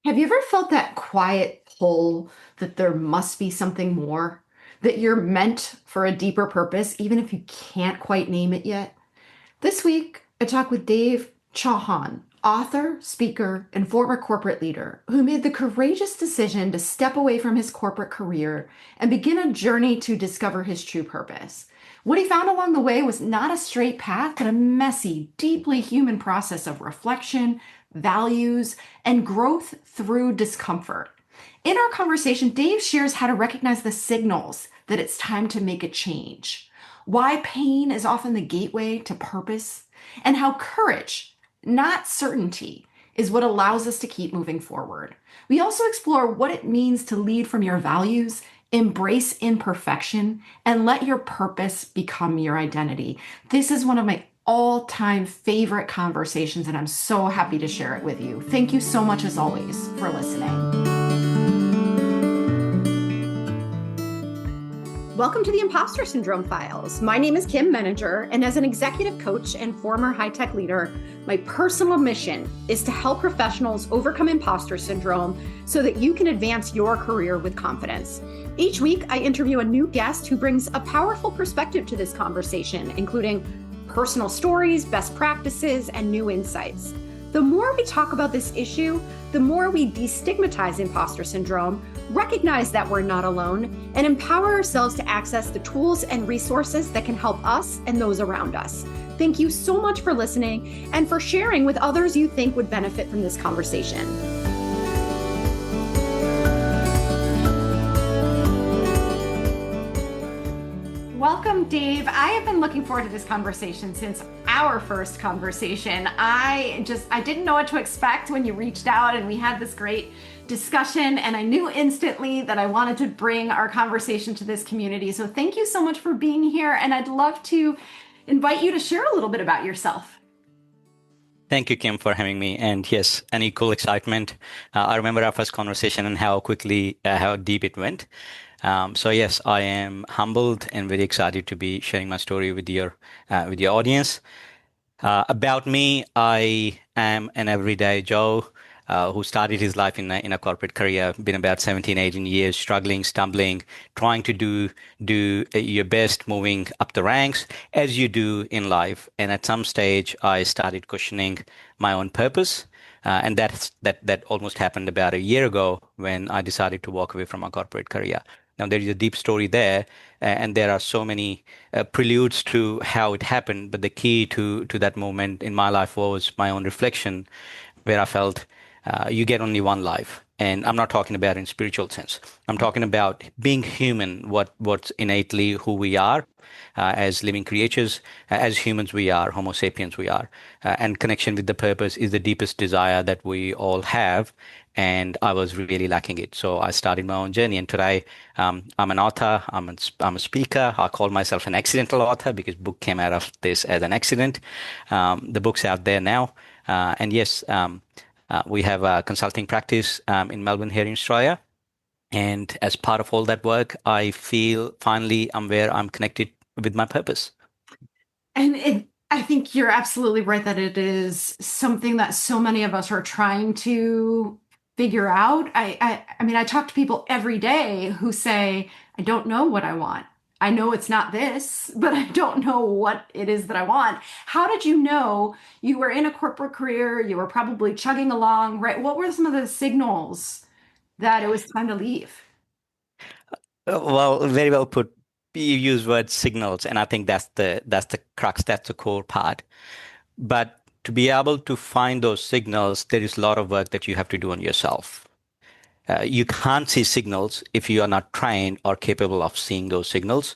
Have you ever felt that quiet pull that there must be something more, that you're meant for a deeper purpose, even if you can't quite name it yet? This week, I talked with Dave Chauhan, author, speaker, and former corporate leader, who made the courageous decision to step away from his corporate career and begin a journey to discover his true purpose. What he found along the way was not a straight path, but a messy, deeply human process of reflection, values, and growth through discomfort. In our conversation, Dave shares how to recognize the signals that it's time to make a change, why pain is often the gateway to purpose, and how courage, not certainty, is what allows us to keep moving forward. We also explore what it means to lead from your values, embrace imperfection, and let your purpose become your identity. This is one of my all-time favorite conversations, and I'm so happy to share it with you. Thank you so much, as always, for listening. Welcome to the Impostor Syndrome Files. My name is Kim Meninger, and as an executive coach and former high-tech leader, my personal mission is to help professionals overcome imposter syndrome so that you can advance your career with confidence. Each week, I interview a new guest who brings a powerful perspective to this conversation, including personal stories, best practices, and new insights. The more we talk about this issue, the more we destigmatize imposter syndrome, recognize that we're not alone, and empower ourselves to access the tools and resources that can help us and those around us. Thank you so much for listening and for sharing with others you think would benefit from this conversation. Welcome, Dave. I have been looking forward to this conversation since our first conversation. I didn't know what to expect when you reached out and we had this great discussion, and I knew instantly that I wanted to bring our conversation to this community. So thank you so much for being here, and I'd love to invite you to share a little bit about yourself. Thank you, Kim, for having me. And yes, an equal excitement. I remember our first conversation and how deep it went. So yes, I am humbled and very excited to be sharing my story with your audience. About me, I am an everyday Joe who started his life in a corporate career, been about 17, 18 years, struggling, stumbling, trying to do your best, moving up the ranks as you do in life. And at some stage, I started questioning my own purpose. And that almost happened about a year ago when I decided to walk away from my corporate career. Now, there is a deep story there, and there are so many preludes to how it happened. But the key to that moment in my life was my own reflection, where I felt you get only one life. And I'm not talking about in spiritual sense. I'm talking about being human, what's innately who we are as living creatures, as humans we are, Homo sapiens we are. And connection with the purpose is the deepest desire that we all have. And I was really lacking it. So I started my own journey. And today I'm an author, I'm a speaker. I call myself an accidental author because book came out of this as an accident. The book's out there now. And yes, we have a consulting practice in Melbourne here in Australia. And as part of all that work, I feel finally I'm where I'm connected with my purpose. And I think you're absolutely right that it is something that so many of us are trying to figure out. I mean, I talk to people every day who say, I don't know what I want. I know it's not this, but I don't know what it is that I want. How did you know you were in a corporate career? You were probably chugging along, right? What were some of the signals that it was time to leave? Well, very well put. You use word signals, and I think that's the crux, that's the core part. But to be able to find those signals, there is a lot of work that you have to do on yourself. You can't see signals if you are not trained or capable of seeing those signals.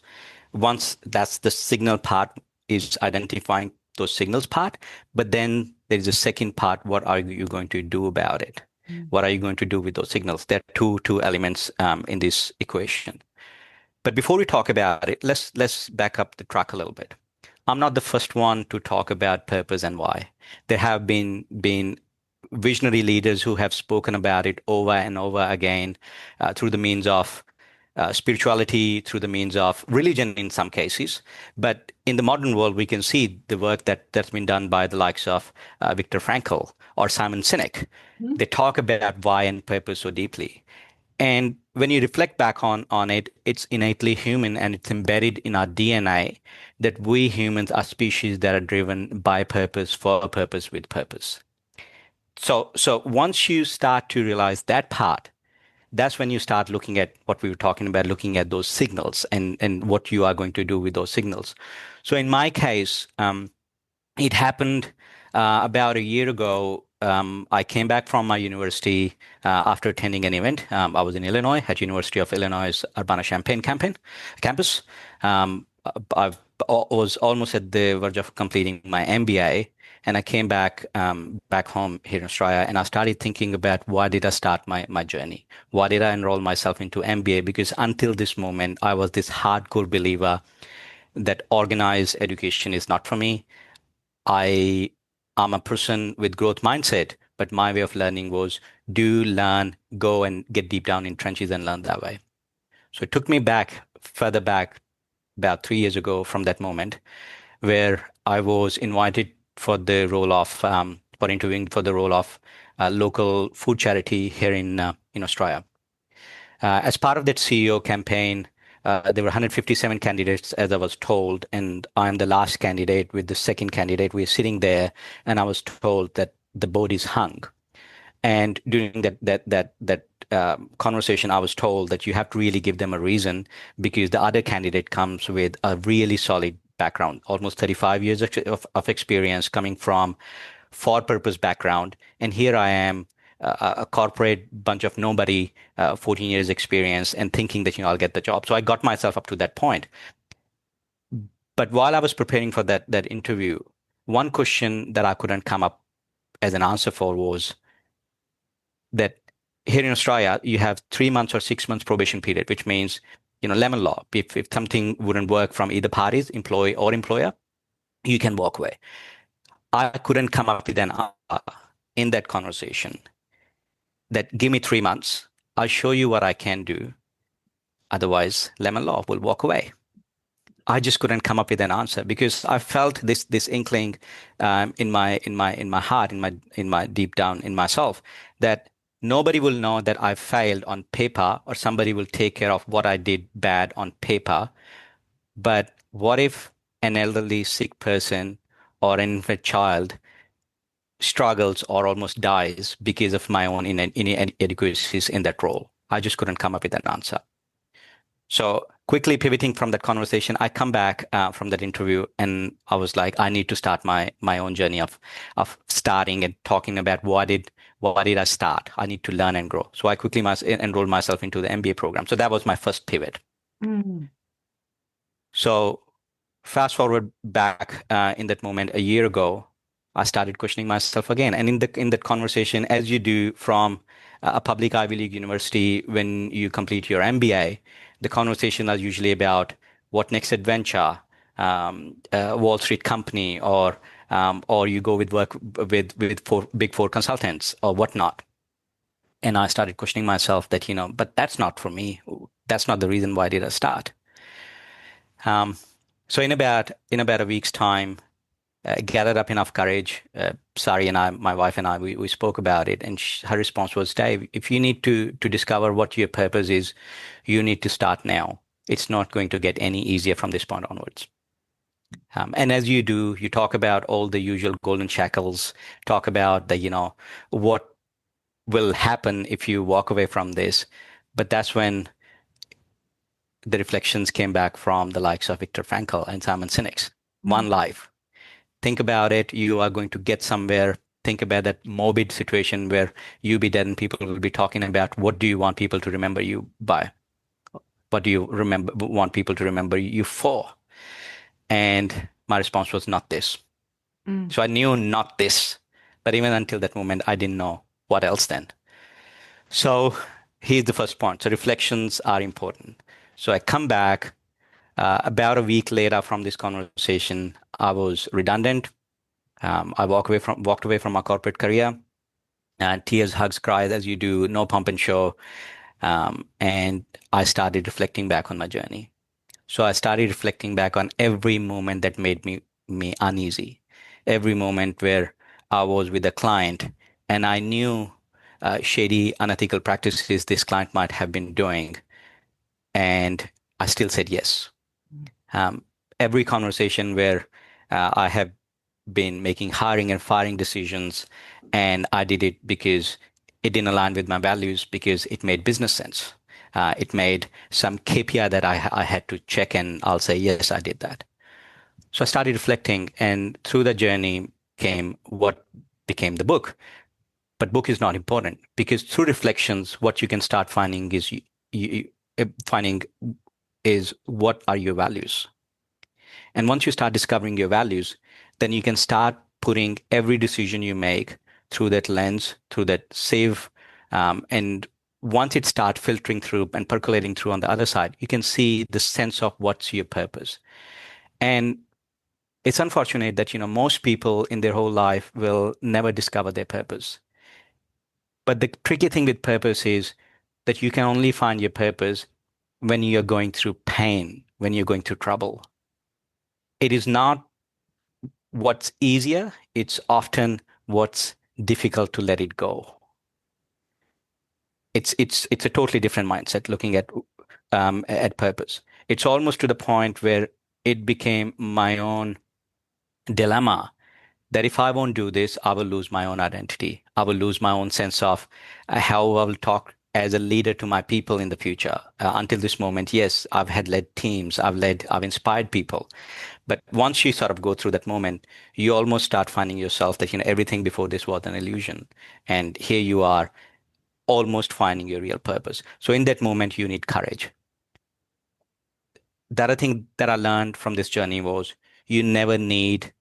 Once that's the signal part is identifying those signals part, but then there is a second part. What are you going to do about it? What are you going to do with those signals? There are two elements in this equation. But before we talk about it, let's back up the track a little bit. I'm not the first one to talk about purpose and why. There have been visionary leaders who have spoken about it over and over again through the means of spirituality through the means of religion in some cases. But in the modern world, we can see the work that's been done by the likes of Viktor Frankl or Simon Sinek. Mhm. They talk about why and purpose so deeply. And when you reflect back on it, it's innately human and it's embedded in our DNA that we humans are species that are driven by purpose, for a purpose, with purpose. So once you start to realize that part, that's when you start looking at what we were talking about, looking at those signals and what you are going to do with those signals. So in my case, it happened about a year ago. I came back from my university after attending an event. I was in Illinois at University of Illinois Urbana-Champaign campus. I was almost at the verge of completing my MBA, and I came back home here in Australia, and I started thinking about why did I start my journey? Why did I enroll myself into MBA? Because until this moment, I was this hardcore believer that organized education is not for me. I am a person with growth mindset, but my way of learning was do, learn, go and get deep down in trenches and learn that way. So it took me further back, about 3 years ago from that moment, where I was invited for interviewing for the role of local food charity here in Australia. As part of that CEO campaign, there were 157 candidates, as I was told, and I'm the last candidate with the second candidate. We're sitting there, and I was told that the board is hung. And during that conversation, I was told that you have to really give them a reason because the other candidate comes with a really solid background, almost 35 years of experience coming from for purpose background. And here I am, a corporate bunch of nobody, 14 years experience, and thinking that, I'll get the job. So I got myself up to that point. But while I was preparing for that interview, one question that I couldn't come up as an answer for was that here in Australia, you have 3 months or 6 months probation period, which means, lemon law. If something wouldn't work from either parties, employee or employer, you can walk away. I couldn't come up with an answer in that conversation that give me 3 months. I'll show you what I can do. Otherwise, lemon law will walk away. I just couldn't come up with an answer because I felt this inkling in my heart, in my deep down in myself, that nobody will know that I failed on paper, or somebody will take care of what I did bad on paper. But what if an elderly sick person or an infant child struggles or almost dies because of my own inadequacies in that role? I just couldn't come up with an answer. So quickly pivoting from that conversation, I come back from that interview, and I was like, I need to start my own journey of starting and talking about why did I start? I need to learn and grow. So I quickly enrolled myself into the MBA program. So that was my first pivot. Mm. So fast forward back in that moment a year ago, I started questioning myself again. And in that conversation, as you do from a public Ivy League university when you complete your MBA, the conversation is usually about what next adventure, Wall Street company, or you go with work with big four consultants or whatnot. And I started questioning myself that, but that's not for me. That's not the reason why did I start. So in about a week's time, gathered up enough courage. Sari and I, my wife and I, we spoke about it, and her response was, Dave, if you need to discover what your purpose is, you need to start now. It's not going to get any easier from this point onwards. And as you do, you talk about all the usual golden shackles, talk about what will happen if you walk away from this. But that's when the reflections came back from the likes of Viktor Frankl and Simon Sinek's Mm. One Life. Think about it. You are going to get somewhere. Think about that morbid situation where you be dead and people will be talking about what do you want people to remember you by? What do you want people to remember you for? And my response was not this. Mm. So I knew not this, but even until that moment, I didn't know what else then. So here's the first point. So reflections are important. So I come back about a week later from this conversation. I was redundant. I walked away from my corporate career, and tears, hugs, cries, as you do, no pump and show. And I started reflecting back on my journey. So I started reflecting back on every moment that made me uneasy, every moment where I was with a client and I knew shady, unethical practices this client might have been doing, and I still said yes. Um, every conversation where I have been making hiring and firing decisions, and I did it because it didn't align with my values, because it made business sense. It made some KPI that I had to check, and I'll say, yes, I did that. So I started reflecting, and through the journey came what became the book. But book is not important, because through reflections, what you can start finding is finding is what are your values. And once you start discovering your values, then you can start putting every decision you make through that lens, through that save. And once it starts filtering through and percolating through on the other side, you can see the sense of what's your purpose. And it's unfortunate that, most people in their whole life will never discover their purpose. But the tricky thing with purpose is that you can only find your purpose when you're going through pain, when you're going through trouble. It is not what's easier, it's often what's difficult to let it go. It's a totally different mindset looking at purpose. It's almost to the point where it became my own dilemma that if I won't do this, I will lose my own identity. I will lose my own sense of how I will talk as a leader to my people in the future. Until this moment, yes, I've had led teams, I've inspired people. But once you sort of go through that moment, you almost start finding yourself that, everything before this was an illusion. And here you are almost finding your real purpose. So in that moment, you need courage. The other thing that I learned from this journey was you never need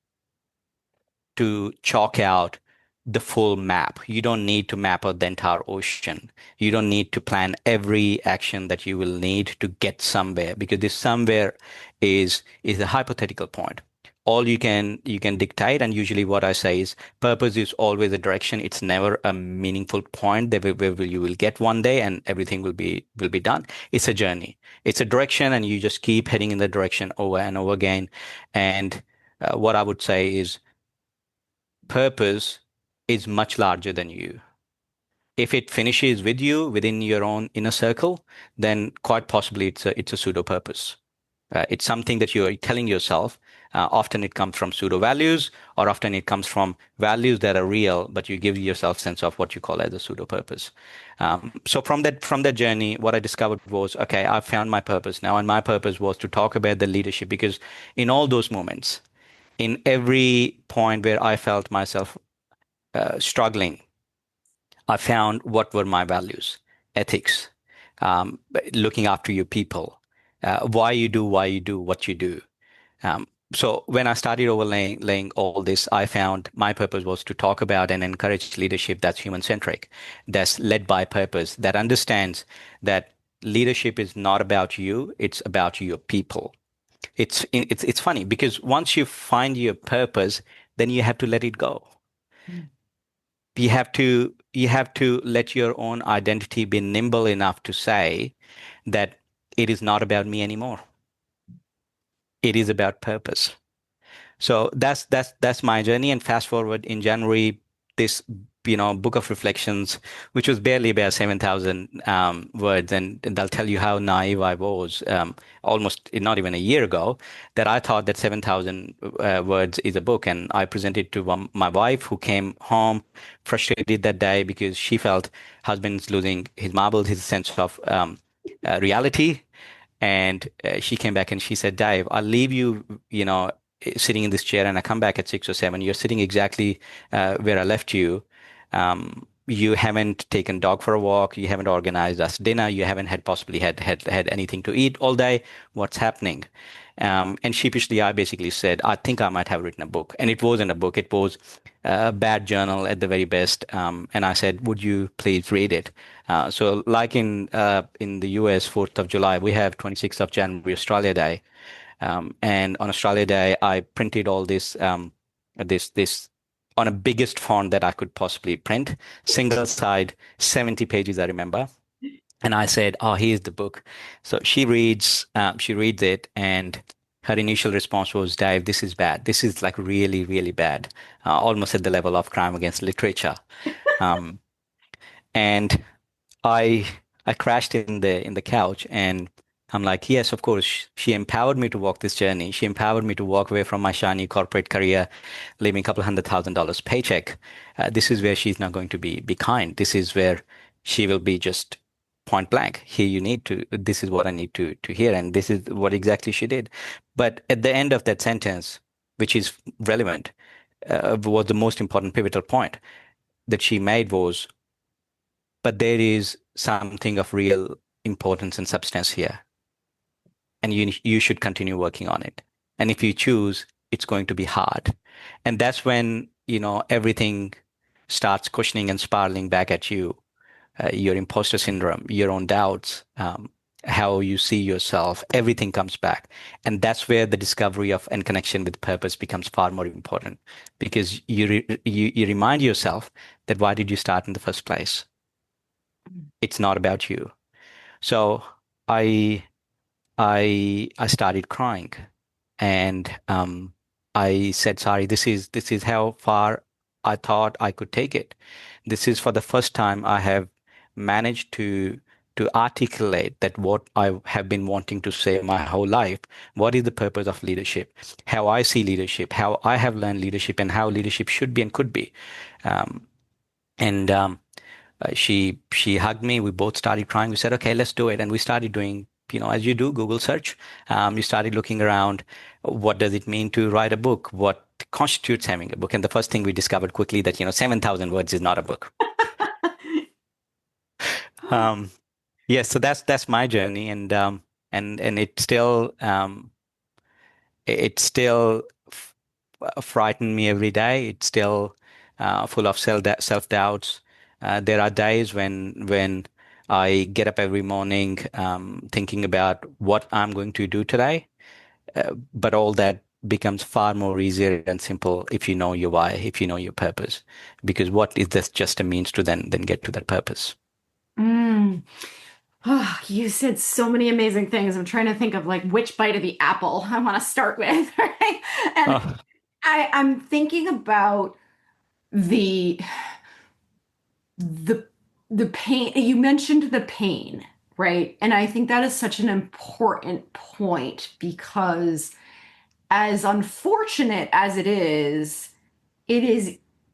to chalk out the full map. You don't need to map out the entire ocean. You don't need to plan every action that you will need to get somewhere, because this somewhere is a hypothetical point. All you can dictate, and usually what I say is purpose is always a direction. It's never a meaningful point that where you will get one day and everything will be done. It's a journey. It's a direction, and you just keep heading in the direction over and over again. And what I would say is purpose is much larger than you. If it finishes with you within your own inner circle, then quite possibly it's a pseudo purpose. It's something that you're telling yourself. Often it comes from pseudo values, or often it comes from values that are real, but you give yourself sense of what you call as a pseudo purpose. So from that journey, what I discovered was, okay, I found my purpose now, and my purpose was to talk about the leadership, because in all those moments, in every point where I felt myself struggling, I found what were my values, ethics, um, looking after your people, why you do what you do. Um, so when I started overlaying laying all this, I found my purpose was to talk about and encourage leadership that's human-centric, that's led by purpose, that understands that leadership is not about you, it's about your people. It's funny because once you find your purpose, then you have to let it go. You have to let your own identity be nimble enough to say that it is not about me anymore. It is about purpose. So that's my journey. And fast forward in January, this book of reflections, which was barely about 7,000 words, and I'll tell you how naive I was, almost not even a year ago, that I thought that 7,000 words is a book, and I presented to my wife, who came home frustrated that day because she felt husband's losing his marbles, his sense of reality. And she came back and she said, Dave, I'll leave you, sitting in this chair, and I come back at 6 or 7. You're sitting exactly where I left you. You haven't taken dog for a walk. You haven't organized us dinner. You haven't had anything to eat all day. What's happening? And sheepishly, I basically said, I think I might have written a book. And it wasn't a book. It was a bad journal at the very best. And I said, would you please read it? So like in the US, 4th of July, we have 26th of January, Australia Day. And on Australia Day, I printed all this on a biggest font that I could possibly print, single side, 70 pages, I remember. And I said, "Oh, here's the book." So she reads it, and her initial response was, "Dave, this is bad. This is like really, really bad, almost at the level of crime against literature." Um, and I I crashed in the couch, and I'm like, yes, of course. She empowered me to walk this journey. She empowered me to walk away from my shiny corporate career, leaving a couple $100,000 paycheck. This is where she's not going to be kind. This is where she will be just point blank. Here, you need to. This is what I need to hear, and this is what exactly she did. But at the end of that sentence, which is relevant, was the most important pivotal point that she made was, but there is something of real importance and substance here, and you should continue working on it. And if you choose, it's going to be hard. And that's when, everything starts questioning and spiraling back at you. Your imposter syndrome, your own doubts, how you see yourself, everything comes back. And that's where the discovery of and connection with purpose becomes far more important, because you remind yourself that why did you start in the first place? It's not about you. So I I started crying, and I said, "Sorry, this is how far I thought I could take it. This is for the first time I have managed to articulate that what I have been wanting to say my whole life. What is the purpose of leadership? How I see leadership, how I have learned leadership, and how leadership should be and could be." Um, and she hugged me. We both started crying. We said, "Okay, let's do it." And we started doing, as you do, Google search. You started looking around. What does it mean to write a book? What constitutes having a book? And the first thing we discovered quickly that, 7,000 words is not a book. Um, yes, so that's my journey, and it still frighten me every day. It's still full of self doubts. There are days when I get up every morning thinking about what I'm going to do today, but all that becomes far more easier and simple if you know your why, if you know your purpose, because what is this just a means to then get to that purpose? Mm. Oh, you said so many amazing things. I'm trying to think of like which bite of the apple I want to start with, right? And Oh, I'm thinking about the the the pain. You mentioned the pain, right? And I think that is such an important point because as unfortunate as it is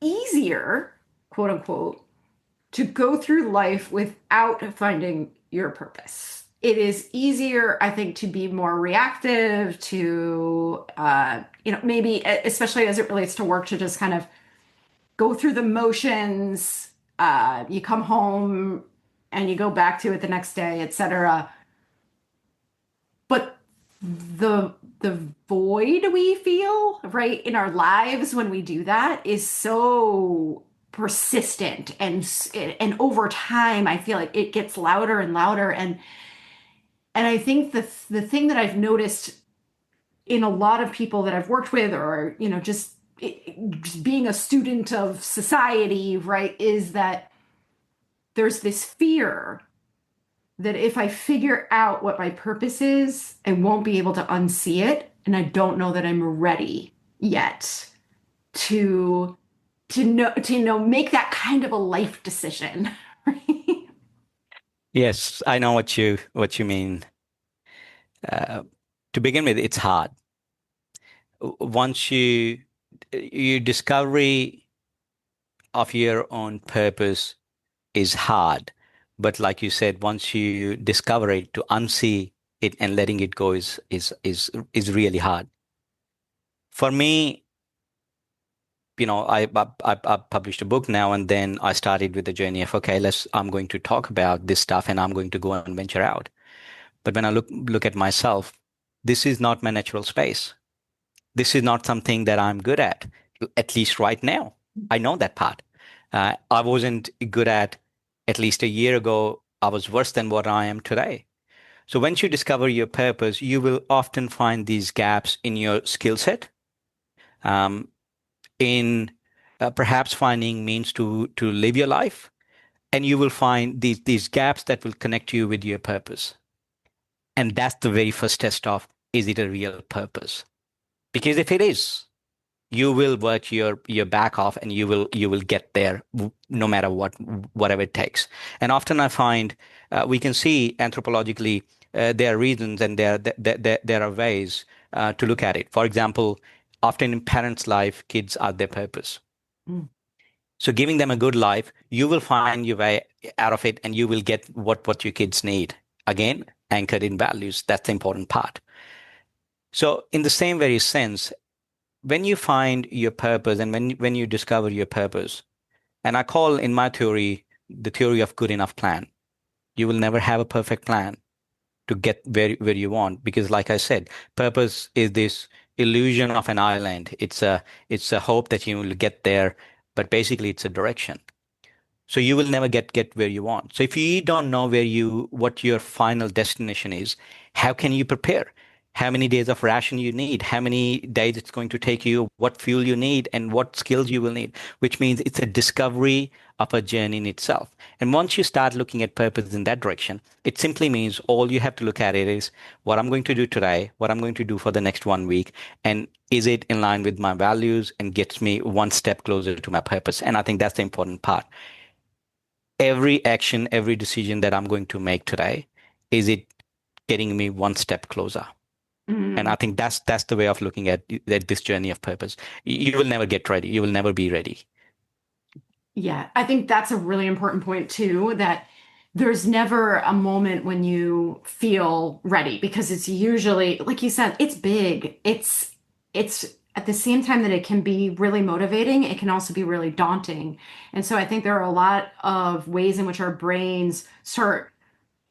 easier, quote unquote, to go through life without finding your purpose. It is easier, I think, to be more reactive, to, maybe, especially as it relates to work, to just kind of go through the motions. You come home and you go back to it the next day, etc. But the void we feel, right, in our lives when we do that is so persistent and over time I feel like it gets louder and louder and I think the thing that I've noticed in a lot of people that I've worked with or just being a student of society, right, is that there's this fear that if I figure out what my purpose is, I won't be able to unsee it. And I don't know that I'm ready yet to make that kind of a life decision. Right? yes, I know what you mean. Uh, to begin with, it's hard. Once your discovery of your own purpose is hard, but like you said, once you discover it, to unsee it and letting it go is really hard. For me, I published a book now, and then I started with the journey of, okay, I'm going to talk about this stuff, and I'm going to go and venture out. But when I look at myself, this is not my natural space. This is not something that I'm good at least right now. I know that part. I wasn't good at least a year ago. I was worse than what I am today. So once you discover your purpose, you will often find these gaps in your skill set, um, in perhaps finding means to live your life, and you will find these gaps that will connect you with your purpose. And that's the very first test of, is it a real purpose? Because if it is, you will work your back off, and you will get there no matter whatever it takes. And often I find, we can see anthropologically, there are reasons, and there are ways to look at it. For example, often in parents' life, kids are their purpose. Mm. So giving them a good life, you will find your way out of it, and you will get what your kids need. Again, anchored in values. That's the important part. So in the same very sense, when you find your purpose, and when you discover your purpose, and I call in my theory the theory of good enough plan. You will never have a perfect plan to get where you want, because like I said, purpose is this illusion of an island. It's a hope that you will get there, but basically it's a direction. So you will never get where you want. So if you don't know what your final destination is, how can you prepare? How many days of ration you need, how many days it's going to take you, what fuel you need, and what skills you will need, which means it's a discovery of a journey in itself. And once you start looking at purpose in that direction, it simply means all you have to look at it is what I'm going to do today, what I'm going to do for the next 1 week, and is it in line with my values and gets me one step closer to my purpose? And I think that's the important part. Every action, every decision that I'm going to make today, is it getting me one step closer? And I Mm. think that's the way of looking at this journey of purpose. You will never get ready. You will never be ready. Yeah, I think that's a really important point too, that there's never a moment when you feel ready because it's usually, like you said, it's big. It's at the same time that it can be really motivating, it can also be really daunting. And so I think there are a lot of ways in which our brains start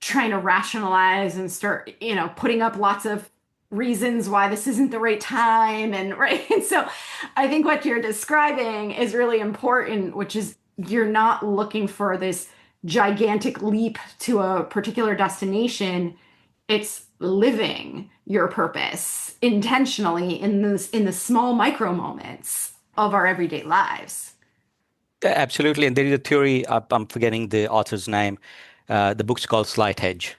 trying to rationalize and start, putting up lots of reasons why this isn't the right time and right. And so I think what you're describing is really important, which is you're not looking for this gigantic leap to a particular destination. It's living your purpose intentionally in the small micro moments of our everyday lives. Absolutely. And there is a theory, I'm forgetting the author's name. The book's called Slight Edge.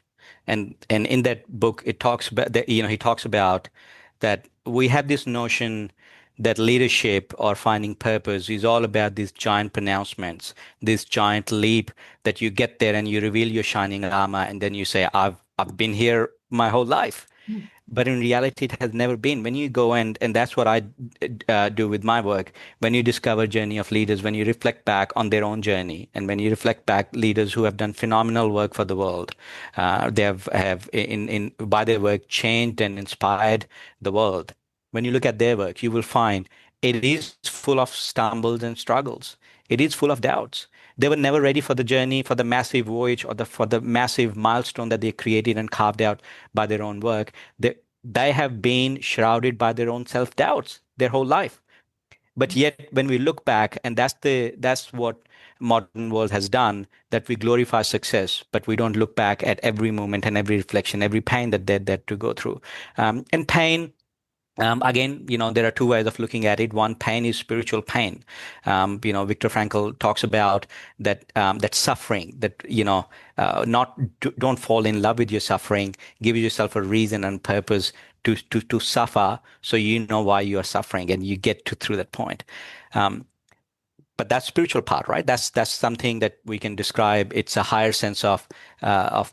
And in that book, it talks about that, he talks about that we have this notion that leadership or finding purpose is all about these giant pronouncements, this giant leap that you get there and you reveal your shining armor, and then you say, I've been here my whole life. But in reality, it has never been. When you go and that's what I do with my work. When you discover journey of leaders, when you reflect back on their own journey, and when you reflect back leaders who have done phenomenal work for the world, they have in by their work changed and inspired the world. When you look at their work, you will find it is full of stumbles and struggles. It is full of doubts. They were never ready for the journey, for the massive voyage, or for the massive milestone that they created and carved out by their own work. They have been shrouded by their own self-doubts their whole life. But yet, when we look back, and that's what modern world has done, that we glorify success, but we don't look back at every moment and every reflection, every pain that they had to go through. And pain, again, there are two ways of looking at it. One, pain is spiritual pain. Viktor Frankl talks about that suffering, that, not don't fall in love with your suffering. Give yourself a reason and purpose to suffer, so you know why you are suffering and you get to through that point. Um, but that's spiritual part, right? That's something that we can describe. It's a higher sense of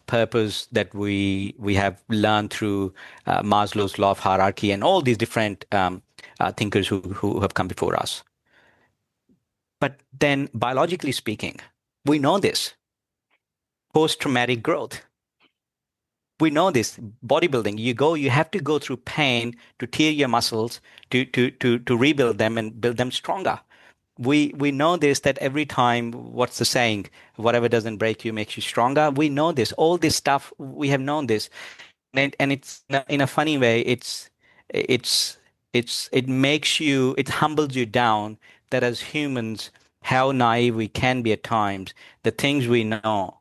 purpose that we have learned through Maslow's law of hierarchy and all these different thinkers who have come before us. But then, biologically speaking, we know this post-traumatic growth. We know this bodybuilding. You have to go through pain to tear your muscles to rebuild them and build them stronger. We know this, that every time, what's the saying, whatever doesn't break you makes you stronger. We know this, all this stuff, we have known this. And it's in a funny way, it's it makes you, it humbles you down, that as humans, how naive we can be at times. The things we know,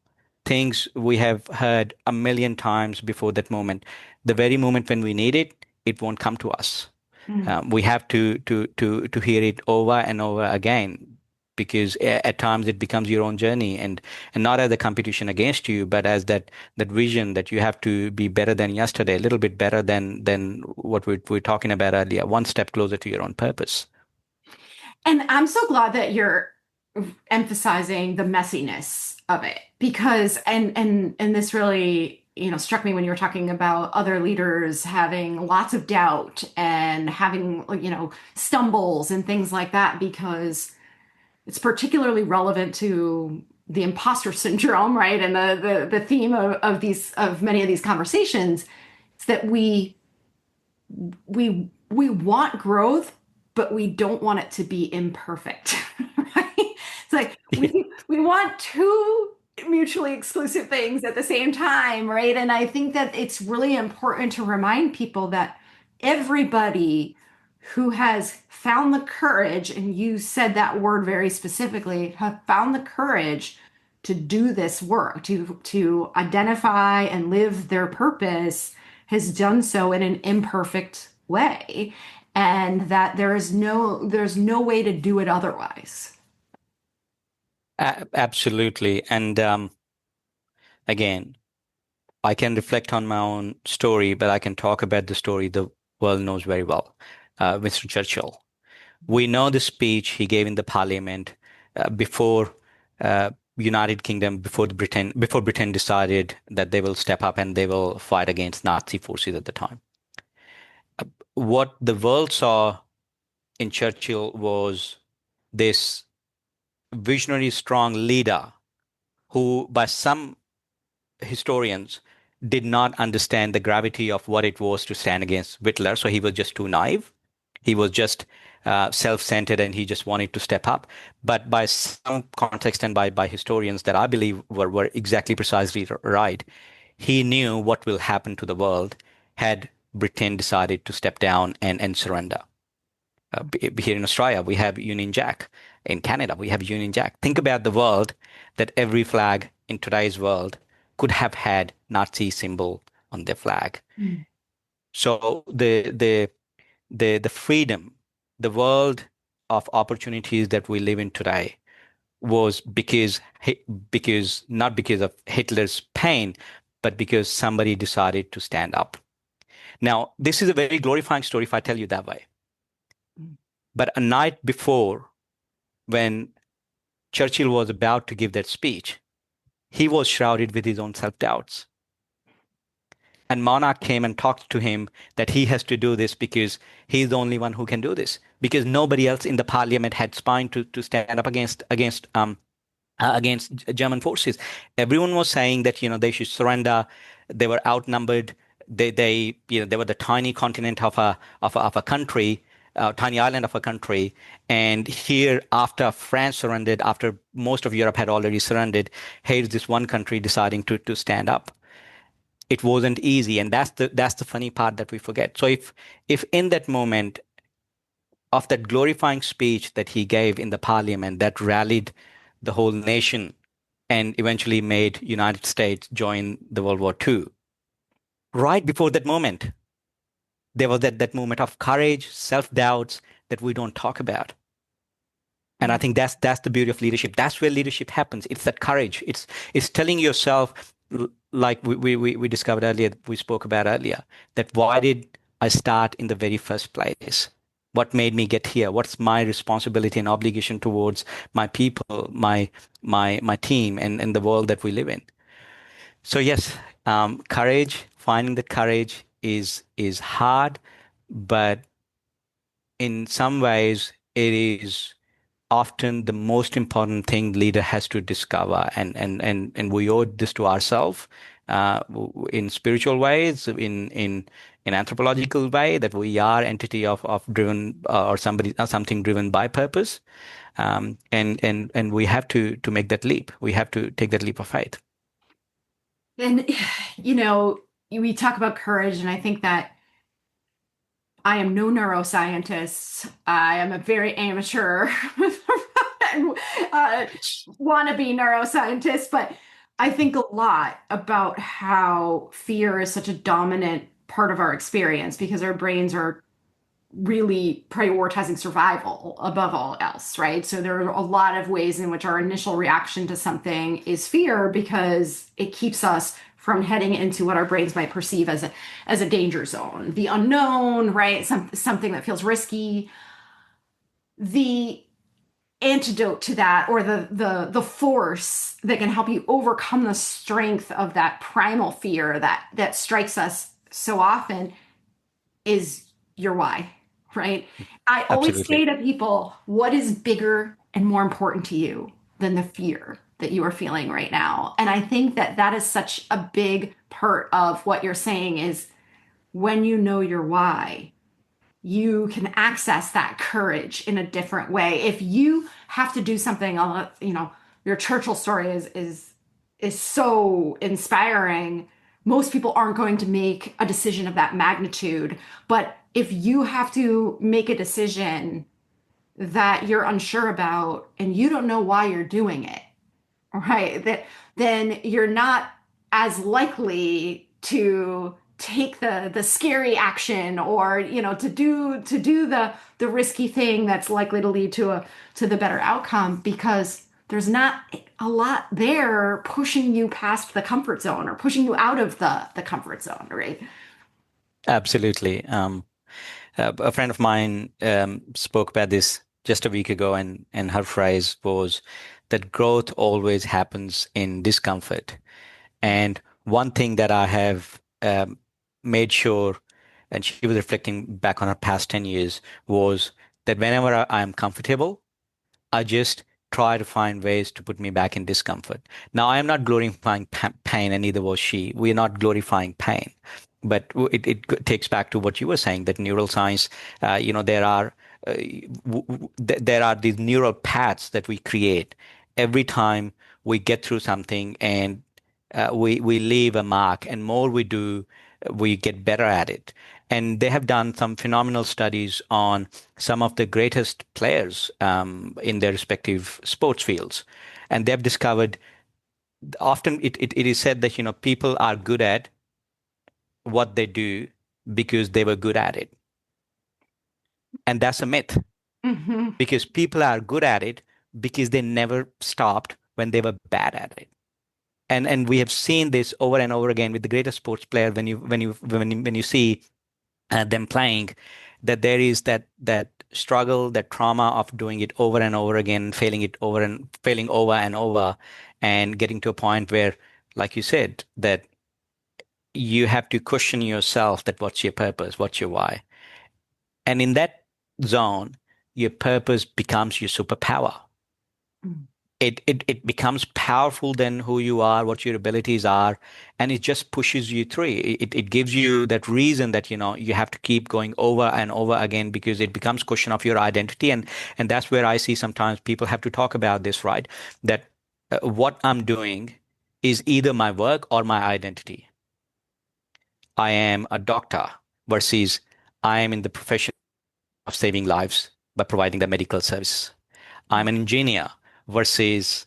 things we have heard a million times before that moment, the very moment when we need it, it won't come to us. Mm. We have to hear it over and over again. because at times it becomes your own journey, and not as a competition against you, but as that vision that you have to be better than yesterday, a little bit better than what we're talking about earlier, one step closer to your own purpose. And I'm so glad that you're emphasizing the messiness of it because and this really, struck me when you were talking about other leaders having lots of doubt and having, stumbles and things like that because it's particularly relevant to the imposter syndrome, right? And the theme of many of these conversations is that we want growth, but we don't want it to be imperfect, right? It's like Yeah. we want two mutually exclusive things at the same time, right? And I think that it's really important to remind people that everybody who has found the courage, and you said that word very specifically, have found the courage to do this work, to identify and live their purpose, has done so in an imperfect way, and that there's no way to do it otherwise. Absolutely. And again, I can reflect on my own story, but I can talk about the story the world knows very well. Winston Churchill. We know the speech he gave in the Parliament before uh, United Kingdom, before Britain decided that they will step up and they will fight against Nazi forces at the time. What the world saw in Churchill was this visionary, strong leader who, by some historians, did not understand the gravity of what it was to stand against Hitler. So he was just too naive. He was just self-centered, and he just wanted to step up. But by some context and by historians that I believe were exactly precisely right, he knew what will happen to the world had Britain decided to step down and surrender. Here in Australia, we have Union Jack. In Canada, we have Union Jack. Think about the world that every flag in today's world could have had Nazi symbol on their flag. Mm. So the freedom, the world of opportunities that we live in today was because not because of Hitler's pain, but because somebody decided to stand up. Now, this is a very glorifying story if I tell you that way. But a night before, when Churchill was about to give that speech, he was shrouded with his own self-doubts. And Monarch came and talked to him that he has to do this because he's the only one who can do this, because nobody else in the parliament had spine to stand up against German forces. Everyone was saying that they should surrender. They were outnumbered. They were the tiny continent of a country, tiny island of a country. And here, after France surrendered, after most of Europe had already surrendered, here's this one country deciding to stand up. It wasn't easy, and that's the funny part that we forget. So if in that moment of that glorifying speech that he gave in the parliament that rallied the whole nation and eventually made United States join the World War II, right before that moment, there was that moment of courage, self-doubts that we don't talk about. And I think that's the beauty of leadership. That's where leadership happens. It's that courage. It's telling yourself, like we discovered earlier, we spoke about earlier, that why did I start in the very first place? What made me get here? What's my responsibility and obligation towards my people, my team, and the world that we live in? So yes, courage. Finding that courage is hard, but in some ways, it is often the most important thing leader has to discover, and we owe this to ourselves, in spiritual ways, in anthropological way, that we are entity of driven, or something driven by purpose, and we have to make that leap. We have to take that leap of faith. And we talk about courage, and I think that I am no neuroscientist. I am a very amateur uh, wannabe neuroscientist, but I think a lot about how fear is such a dominant part of our experience because our brains are really prioritizing survival above all else, right? So there are a lot of ways in which our initial reaction to something is fear because it keeps us from heading into what our brains might perceive as a danger zone, the unknown, right? Something that feels risky. The antidote to that, or the force that can help you overcome the strength of that primal fear that strikes us so often, is your why, right? I always say Absolutely. to people, what is bigger and more important to you than the fear that you are feeling right now? And I think that that is such a big part of what you're saying is when you know your why, you can access that courage in a different way. If you have to do something on, your Churchill story is so inspiring. Most people aren't going to make a decision of that magnitude, but if you have to make a decision that you're unsure about and you don't know why you're doing it, right? That then you're not as likely to take the scary action, or to do the risky thing that's likely to lead to the better outcome, because there's not a lot there pushing you past the comfort zone or pushing you out of the comfort zone, right? Absolutely. A friend of mine spoke about this just a week ago, and her phrase was that growth always happens in discomfort. And one thing that I have made sure, and she was reflecting back on her past 10 years, was that whenever I'm comfortable, I just try to find ways to put me back in discomfort. Now, I am not glorifying pain, and neither was she. We are not glorifying pain. But it takes back to what you were saying, that neuroscience, there are these neural paths that we create every time we get through something, and we leave a mark, and more we do, we get better at it. And they have done some phenomenal studies on some of the greatest players in their respective sports fields. And they've discovered, often it is said that, people are good at what they do because they were good at it. And that's a myth, Hmm. because people are good at it because they never stopped when they were bad at it. And we have seen this over and over again with the greatest sports player. When you see them playing, that there is that struggle, that trauma of doing it over and over again, failing over and over, and getting to a point where, like you said, that you have to question yourself, that what's your purpose, what's your why. And in that zone, your purpose becomes your superpower. It becomes powerful than who you are, what your abilities are, and it just pushes you through. It gives you that reason that you have to keep going over and over again, because it becomes question of your identity. And that's where I see sometimes people have to talk about this, right? That what I'm doing is either my work or my identity. I am a doctor versus I am in the profession of saving lives by providing the medical service. I'm an engineer versus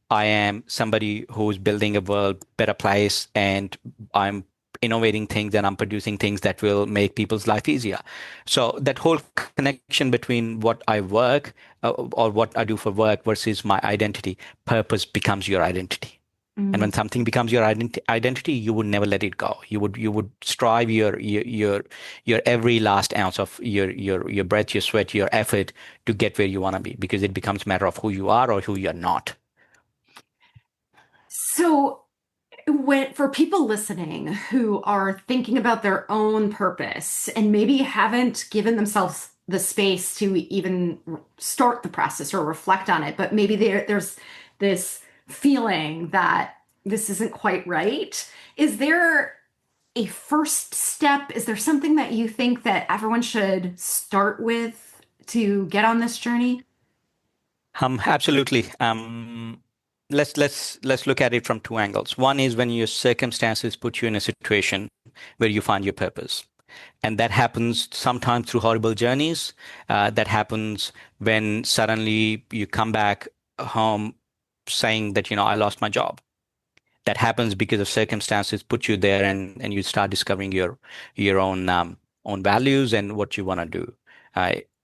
I am somebody who's building a world better place, and I'm innovating things and I'm producing things that will make people's life easier. So that whole connection between what I work, or what I do for work, versus my identity, purpose becomes your identity. And when something becomes your identity, you would never let it go. You would strive your every last ounce of your breath, your sweat, your effort to get where you want to be, because it becomes a matter of who you are or who you're not. So, when for people listening who are thinking about their own purpose and maybe haven't given themselves the space to even start the process or reflect on it, but maybe there's this feeling that this isn't quite right, is there a first step? Is there something that you think that everyone should start with to get on this journey? Absolutely. Let's look at it from two angles. One is when your circumstances put you in a situation where you find your purpose. And that happens sometimes through horrible journeys. That happens when suddenly you come back home saying that, I lost my job. That happens because of circumstances put you there, and you start discovering your own values and what you want to do.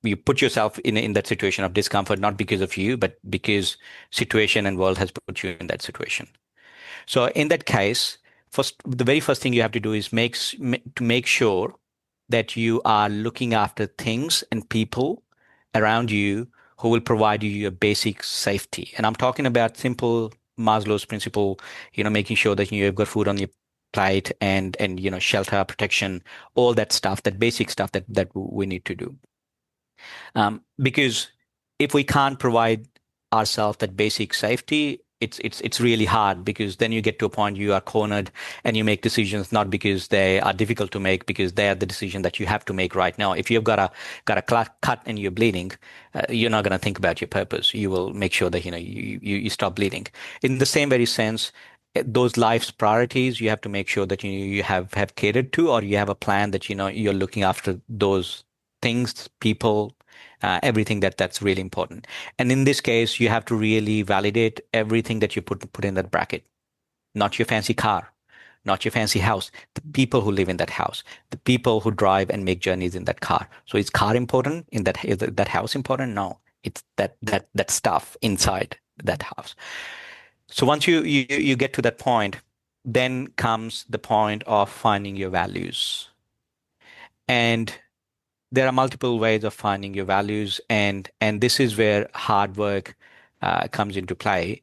You put yourself in that situation of discomfort, not because of you, but because situation and world has put you in that situation. So in that case, the very first thing you have to do is to make sure that you are looking after things and people around you who will provide you your basic safety. And I'm talking about simple Maslow's principle, making sure that you've got food on your plate and shelter, protection, all that stuff, that basic stuff that we need to do. Because if we can't provide ourselves that basic safety, it's really hard, because then you get to a point you are cornered and you make decisions not because they are difficult to make, because they are the decision that you have to make right now. If you've got a cut and you're bleeding, you're not going to think about your purpose. You will make sure that you stop bleeding. In the same very sense, those life's priorities, you have to make sure that you have catered to, or you have a plan that you're looking after those things, people, everything that's really important. And in this case, you have to really validate everything that you put in that bracket. Not your fancy car, not your fancy house, the people who live in that house, the people who drive and make journeys in that car. So is car important? Is that house important? No, it's that stuff inside that house. So once you get to that point, then comes the point of finding your values. And there are multiple ways of finding your values, and this is where hard work comes into play,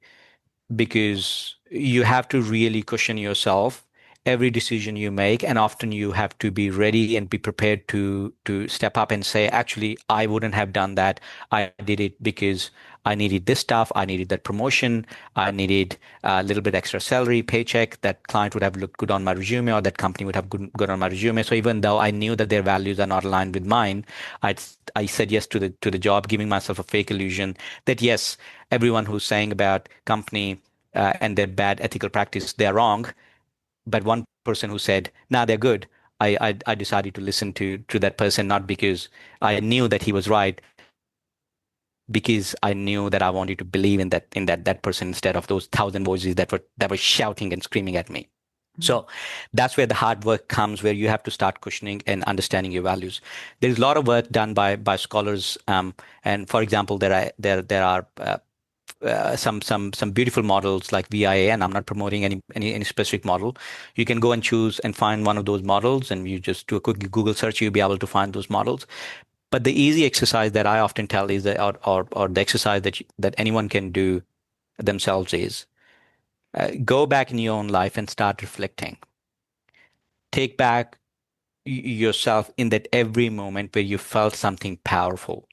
because you have to really cushion yourself every decision you make, and often you have to be ready and be prepared to step up and say, actually, I wouldn't have done that. I did it because I needed this stuff. I needed that promotion. I needed a little bit extra salary, paycheck. That client would have looked good on my resume, or that company would have good on my resume. So even though I knew that their values are not aligned with mine, I I said yes to the job, giving myself a fake illusion that yes, everyone who's saying about company and their bad ethical practice, they're wrong. But one person who said, "Nah, they're good." I decided to listen to that person, not because I knew that he was right, because I knew that I wanted to believe in that person instead of those thousand voices that were shouting and screaming at me. So that's where the hard work comes, where you have to start cushioning and understanding your values. There's a lot of work done by scholars, and for example, there are some beautiful models like VIA, and I'm not promoting any specific model. You can go and choose and find one of those models, and you just do a quick Google search, you'll be able to find those models. But the easy exercise that I often tell is that, or the exercise that anyone can do themselves is go back in your own life and start reflecting. Take back yourself in that every moment where you felt something powerful,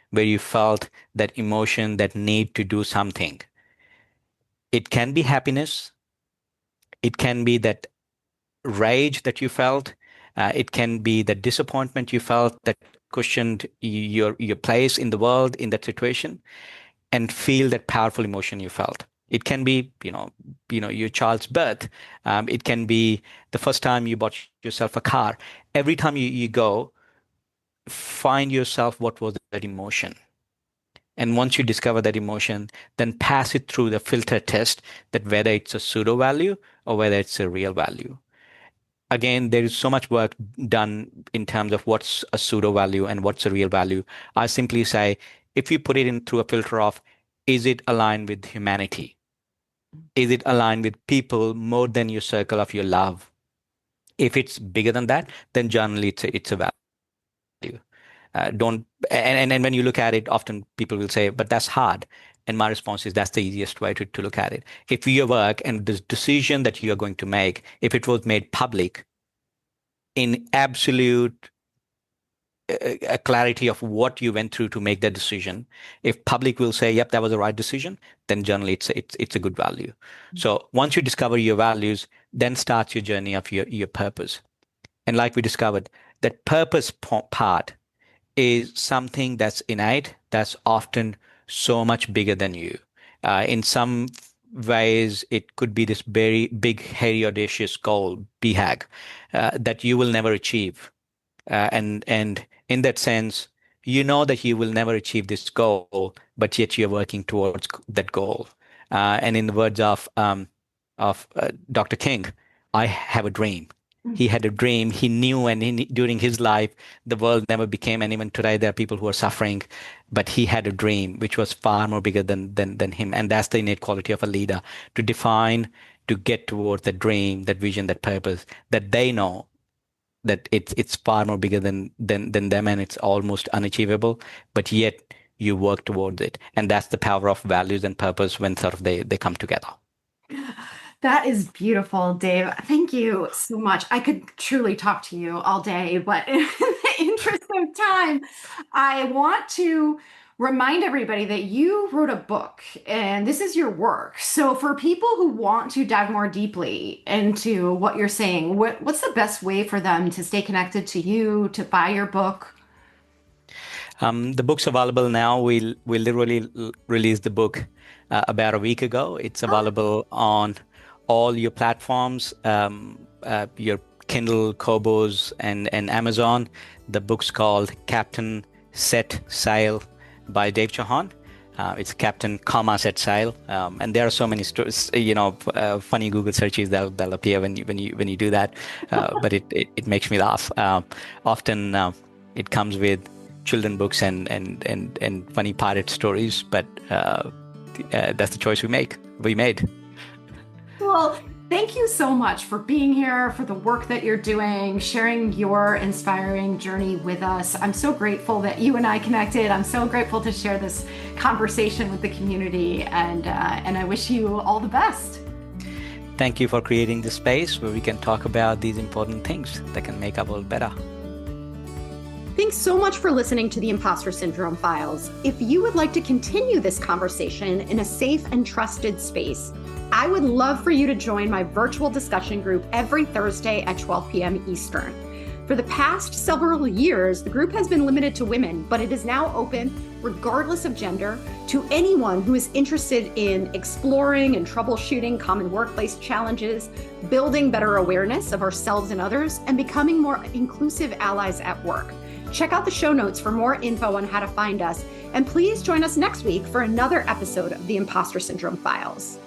where you felt that emotion, that need to do something. It can be happiness. It can be that rage that you felt. It can be the disappointment you felt that cushioned your place in the world in that situation, and feel that powerful emotion you felt. It can be, your child's birth. It can be the first time you bought yourself a car. Every time you go, find yourself what was that emotion. And once you discover that emotion, then pass it through the filter test, that whether it's a pseudo value or whether it's a real value. Again, there is so much work done in terms of what's a pseudo value and what's a real value. I simply say, if you put it in through a filter of, is it aligned with humanity? Is it aligned with people more than your circle of your love? If it's bigger than that, then generally it's a value. Don't and when you look at it, often people will say, but that's hard. And my response is that's the easiest way to look at it. If your work and the decision that you are going to make, if it was made public in absolute a clarity of what you went through to make that decision, if public will say, yep, that was the right decision, then generally it's a good value. So once you discover your values, then starts your journey of your purpose. And like we discovered, that purpose part is something that's innate, that's often so much bigger than you. In some ways, it could be this very big, hairy, audacious goal, BHAG, that you will never achieve. And in that sense, you know that you will never achieve this goal, but yet you're working towards that goal. And in the words of Dr. King, I have a dream. He had a dream. He knew, and during his life, the world never became anyone. Today, there are people who are suffering, but he had a dream which was far more bigger than him. And that's the innate quality of a leader, to define, to get towards that dream, that vision, that purpose, that they know that it's far more bigger than them, and it's almost unachievable, but yet you work towards it. And that's the power of values and purpose when sort of they come together. That is beautiful, Dave. Thank you so much. I could truly talk to you all day, but in the interest of time, I want to remind everybody that you wrote a book and this is your work. So for people who want to dive more deeply into what you're saying, what's the best way for them to stay connected to you, to buy your book? The book's available now. We literally released the book about a week ago. It's available on all your platforms, your Kindle, Kobos, and Amazon. The book's called Captain Set Sail by Dave Chauhan. It's Captain, comma, set sail, and there are so many stories, funny Google searches that'll appear when you do that. But it makes me laugh. Often it comes with children books and funny pirate stories, but that's the choice we made. Well, thank you so much for being here, for the work that you're doing, sharing your inspiring journey with us. I'm so grateful that you and I connected. I'm so grateful to share this conversation with the community, and I wish you all the best. Thank you for creating the space where we can talk about these important things that can make our world better. Thanks so much for listening to the Impostor Syndrome Files. If you would like to continue this conversation in a safe and trusted space, I would love for you to join my virtual discussion group every Thursday at 12 p.m. Eastern. For the past several years, the group has been limited to women, but it is now open, regardless of gender, to anyone who is interested in exploring and troubleshooting common workplace challenges, building better awareness of ourselves and others, and becoming more inclusive allies at work. Check out the show notes for more info on how to find us, and please join us next week for another episode of the Impostor Syndrome Files.